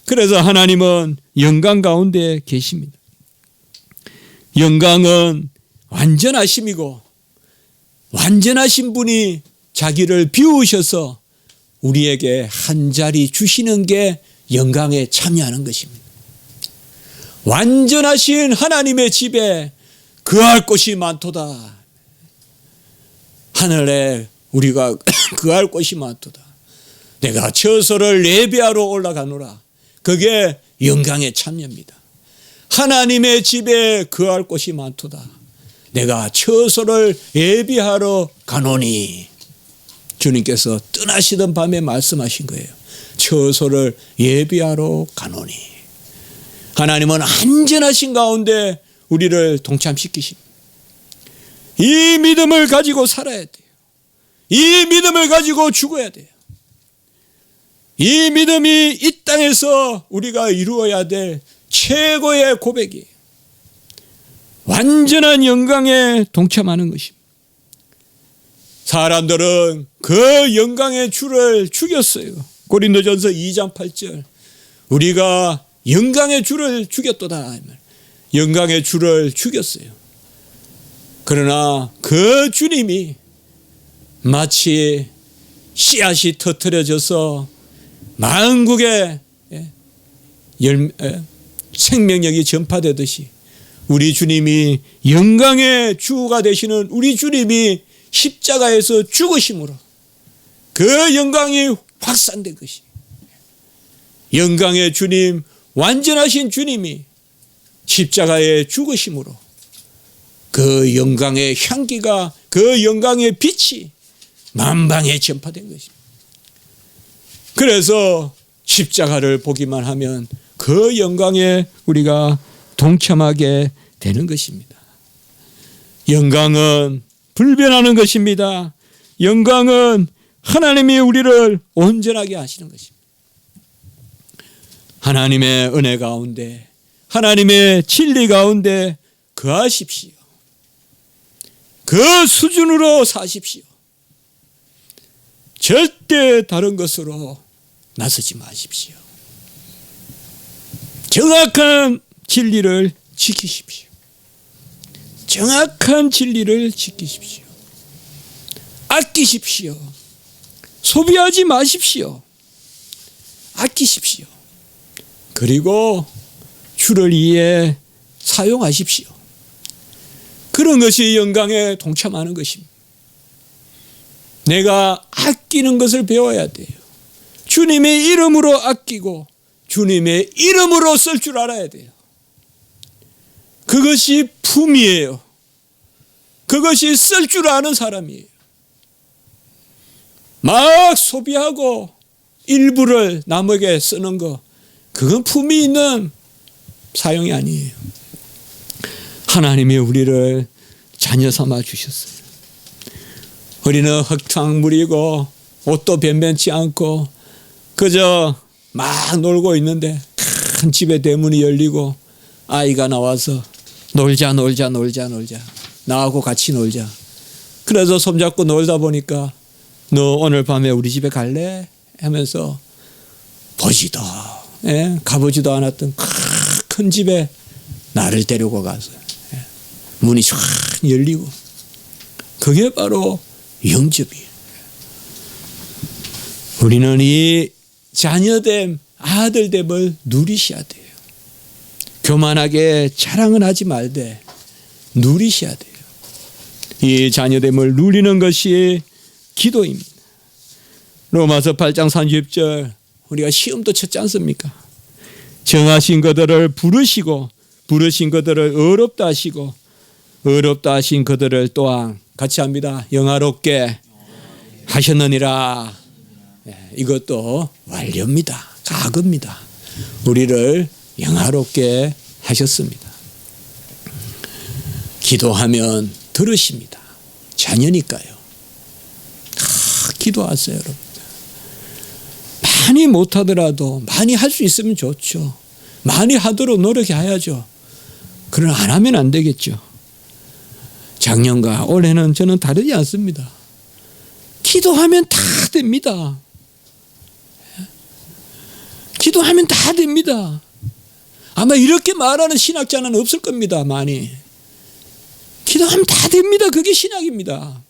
그래서 하나님은 영광 가운데 계십니다. 영광은 완전하심이고 완전하신 분이 자기를 비우셔서 우리에게 한 자리 주시는 게 영광에 참여하는 것입니다. 완전하신 하나님의 집에 거할 곳이 많도다. 하늘에 우리가 거할 곳이 많도다. 내가 처소를 예배하러 올라가노라. 그게 영광의 참여입니다. 하나님의 집에 거할 곳이 많도다. 내가 처소를 예비하러 가노니. 주님께서 떠나시던 밤에 말씀하신 거예요. 처소를 예비하러 가노니. 하나님은 안전하신 가운데 우리를 동참시키십니다. 이 믿음을 가지고 살아야 돼요. 이 믿음을 가지고 죽어야 돼요. 이 믿음이 이 땅에서 우리가 이루어야 될 최고의 고백이에요. 완전한 영광에 동참하는 것입니다. 사람들은 그 영광의 주를 죽였어요. 고린도전서 2장 8절. 우리가 영광의 주를 죽였도다. 영광의 주를 죽였어요. 그러나 그 주님이 마치 씨앗이 터뜨려져서 만국에 생명력이 전파되듯이 우리 주님이 영광의 주가 되시는 우리 주님이 십자가에서 죽으심으로 그 영광이 확산된 것이, 영광의 주님, 완전하신 주님이 십자가에 죽으심으로 그 영광의 향기가, 그 영광의 빛이 만방에 전파된 것입니다. 그래서 십자가를 보기만 하면 그 영광에 우리가 동참하게 되는 것입니다. 영광은 불변하는 것입니다. 영광은 하나님이 우리를 온전하게 하시는 것입니다. 하나님의 은혜 가운데, 하나님의 진리 가운데 거하십시오. 그 수준으로 사십시오. 절대 다른 것으로 나서지 마십시오. 정확한 진리를 지키십시오. 정확한 진리를 지키십시오. 아끼십시오. 소비하지 마십시오. 아끼십시오. 그리고 주를 위해 사용하십시오. 그런 것이 영광에 동참하는 것입니다. 내가 아끼는 것을 배워야 돼요. 주님의 이름으로 아끼고 주님의 이름으로 쓸 줄 알아야 돼요. 그것이 품이에요. 그것이 쓸 줄 아는 사람이에요. 막 소비하고 일부를 남에게 쓰는 거, 그건 품이 있는 사용이 아니에요. 하나님이 우리를 자녀 삼아 주셨어요. 우리는 흙탕물이고 옷도 변변치 않고 그저 막 놀고 있는데 큰 집에 대문이 열리고 아이가 나와서 놀자. 나하고 같이 놀자. 그래서 손잡고 놀다 보니까 너 오늘 밤에 우리 집에 갈래? 하면서 보지도 가보지도 않았던 큰 집에 나를 데리고 가서 문이 쫙 열리고, 그게 바로 영접이에요. 우리는 이 자녀됨, 아들됨을 누리셔야 돼요. 교만하게 자랑은 하지 말되 누리셔야 돼요. 이 자녀됨을 누리는 것이 기도입니다. 로마서 8장 30절, 우리가 시험도 쳤지 않습니까? 정하신 그들을 부르시고 부르신 그들을 어렵다 하시고 어렵다 하신 그들을 또한 같이 합니다. 영화롭게 하셨느니라. 이것도 완료입니다. 가급입니다. 우리를 영화롭게 하셨습니다. 기도하면 들으십니다. 자녀니까요. 기도하세요, 여러분. 많이 못하더라도 많이 할 수 있으면 좋죠. 많이 하도록 노력해야죠. 그러나 안 하면 안 되겠죠. 작년과 올해는 저는 다르지 않습니다. 기도하면 다 됩니다. 기도하면 다 됩니다. 아마 이렇게 말하는 신학자는 없을 겁니다. 많이. 기도하면 다 됩니다. 그게 신학입니다.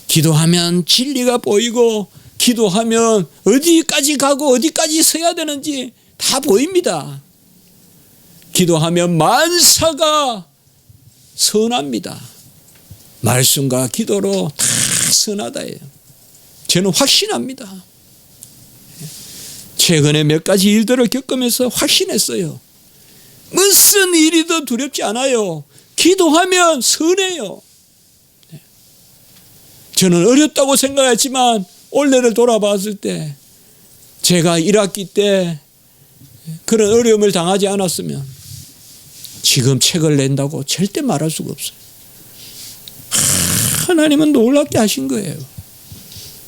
기도하면 진리가 보이고 기도하면 어디까지 가고 어디까지 서야 되는지 다 보입니다. 기도하면 만사가 선합니다. 말씀과 기도로 다 선하다예요. 저는 확신합니다. 최근에 몇 가지 일들을 겪으면서 확신했어요. 무슨 일이든 두렵지 않아요. 기도하면 선해요. 저는 어렵다고 생각했지만 올해를 돌아봤을 때 제가 1학기 때 그런 어려움을 당하지 않았으면 지금 책을 낸다고 절대 말할 수가 없어요. 하나님은 놀랍게 하신 거예요.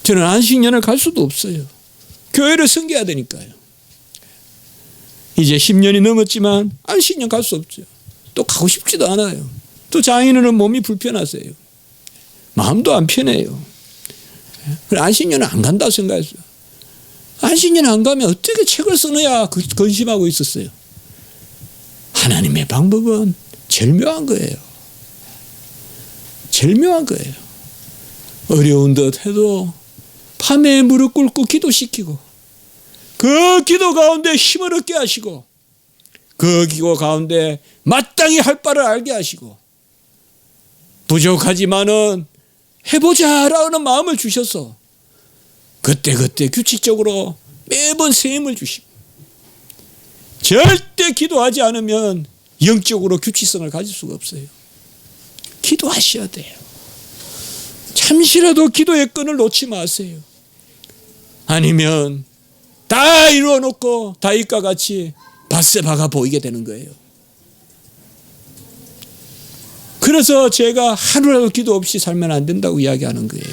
저는 안식년을 갈 수도 없어요. 교회를 섬겨야 되니까요. 이제 10년이 넘었지만 안식년 갈 수 없죠. 또 가고 싶지도 않아요. 또 장인어른 몸이 불편하세요. 마음도 안 편해요. 안식년은 안 간다고 생각했어요. 안식년 안 가면 어떻게 책을 쓰느냐 근심하고 있었어요. 하나님의 방법은 절묘한 거예요. 절묘한 거예요. 어려운 듯 해도 밤에 무릎 꿇고 기도시키고 그 기도 가운데 힘을 얻게 하시고 그 기도 가운데 마땅히 할 바를 알게 하시고 부족하지만은 해보자라는 마음을 주셔서 그때그때 규칙적으로 매번 새 힘을 주시고 절대 기도하지 않으면 영적으로 규칙성을 가질 수가 없어요. 기도하셔야 돼요. 잠시라도 기도의 끈을 놓지 마세요. 아니면 다 이루어놓고 다윗과 같이 밧세바가 보이게 되는 거예요. 그래서 제가 하루라도 기도 없이 살면 안 된다고 이야기하는 거예요.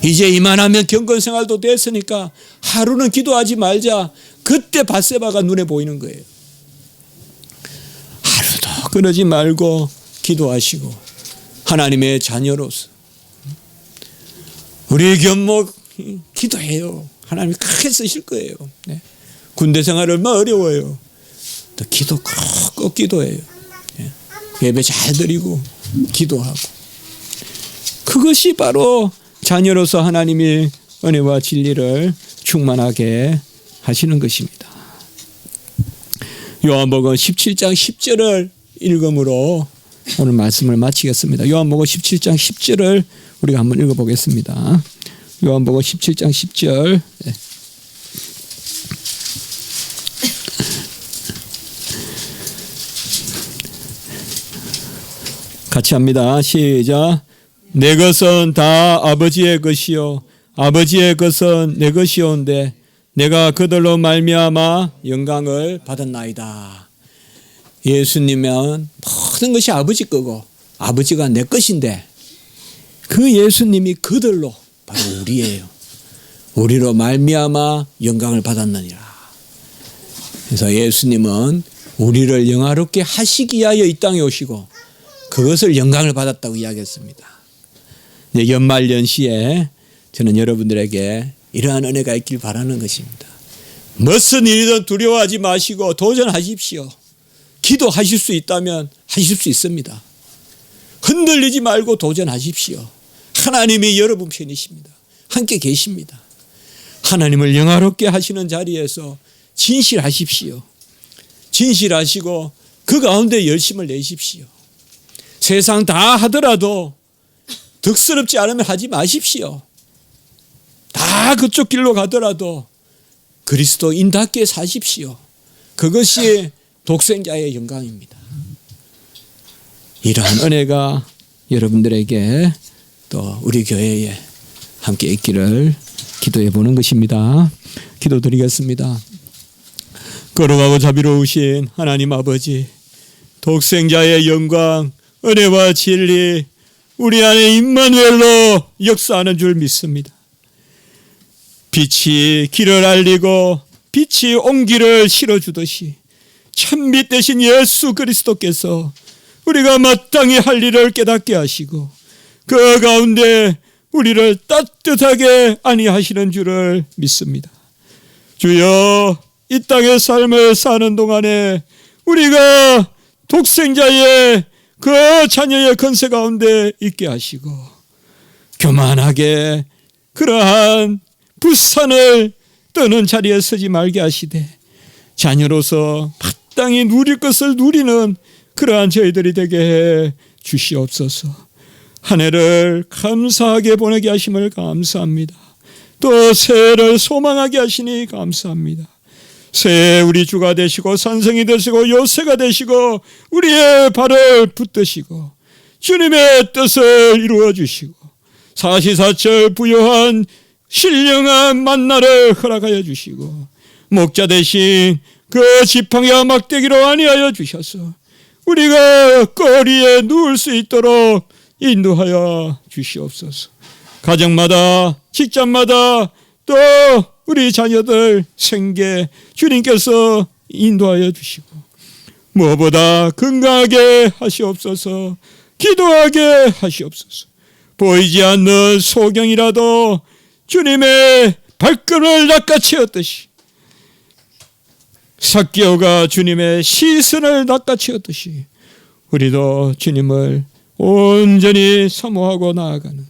이제 이만하면 경건 생활도 됐으니까 하루는 기도하지 말자. 그때 밧세바가 눈에 보이는 거예요. 하루도 끊지 말고 기도하시고 하나님의 자녀로서 우리 견목 기도해요. 하나님이 크게 쓰실 거예요. 네. 군대 생활 얼마나 어려워요. 또 기도 꼭 기도해요. 네. 예배 잘 드리고 기도하고 그것이 바로 자녀로서 하나님이 은혜와 진리를 충만하게 하시는 것입니다. 요한복음 17장 10절을 읽음으로 오늘 말씀을 마치겠습니다. 요한복음 17장 10절을 우리가 한번 읽어보겠습니다. 요한복음 17장 10절. 같이 합니다. 시작. 내 것은 다 아버지의 것이요 아버지의 것은 내 것이온데 내가 그들로 말미암아 영광을 받았나이다. 예수님은 모든 것이 아버지 거고 아버지가 내 것인데 그 예수님이 그들로 바로 우리예요. 우리로 말미암아 영광을 받았느니라. 그래서 예수님은 우리를 영화롭게 하시기 위하여 이 땅에 오시고 그것을 영광을 받았다고 이야기했습니다. 이제 연말연시에 저는 여러분들에게 이러한 은혜가 있길 바라는 것입니다. 무슨 일이든 두려워하지 마시고 도전하십시오. 기도하실 수 있다면 하실 수 있습니다. 흔들리지 말고 도전하십시오. 하나님이 여러분 편이십니다. 함께 계십니다. 하나님을 영화롭게 하시는 자리에서 진실하십시오. 진실하시고 그 가운데 열심을 내십시오. 세상 다 하더라도 득스럽지 않으면 하지 마십시오. 다 그쪽 길로 가더라도 그리스도인답게 사십시오. 그것이 독생자의 영광입니다. 이러한 은혜가 여러분들에게 또 우리 교회에 함께 있기를 기도해 보는 것입니다. 기도드리겠습니다. 거룩하고 자비로우신 하나님 아버지, 독생자의 영광, 은혜와 진리 우리 안에 임마누엘로 역사하는 줄 믿습니다. 빛이 길을 알리고 빛이 온기를 실어주듯이 참빛 되신 예수 그리스도께서 우리가 마땅히 할 일을 깨닫게 하시고 그 가운데 우리를 따뜻하게 안위하시는 줄을 믿습니다. 주여, 이 땅의 삶을 사는 동안에 우리가 독생자의 그 자녀의 권세 가운데 있게 하시고 교만하게 그러한 불산을 떠는 자리에 서지 말게 하시되 자녀로서 마땅히 누릴 것을 누리는 그러한 저희들이 되게 해 주시옵소서. 한 해를 감사하게 보내게 하심을 감사합니다. 또 새해를 소망하게 하시니 감사합니다. 새해 우리 주가 되시고 산성이 되시고 요새가 되시고 우리의 발을 붙드시고 주님의 뜻을 이루어 주시고 사시사철 부요한 신령한 만나를 허락하여 주시고 목자 대신 그 지팡이와 막대기로 안위하여 주셔서 우리가 거리에 누울 수 있도록 인도하여 주시옵소서. 가정마다 직장마다 또 우리 자녀들 생계 주님께서 인도하여 주시고 무엇보다 건강하게 하시옵소서. 기도하게 하시옵소서. 보이지 않는 소경이라도 주님의 발걸음을 낚아채었듯이 삭개오가 주님의 시선을 낚아채었듯이 우리도 주님을 온전히 사모하고 나아가는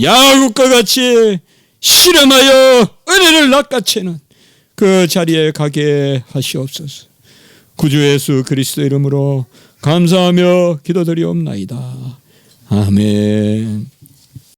야곱과 같이 실험하여 은혜를 낚아채는 그 자리에 가게 하시옵소서. 구주 예수 그리스도 이름으로 감사하며 기도드리옵나이다. 아멘.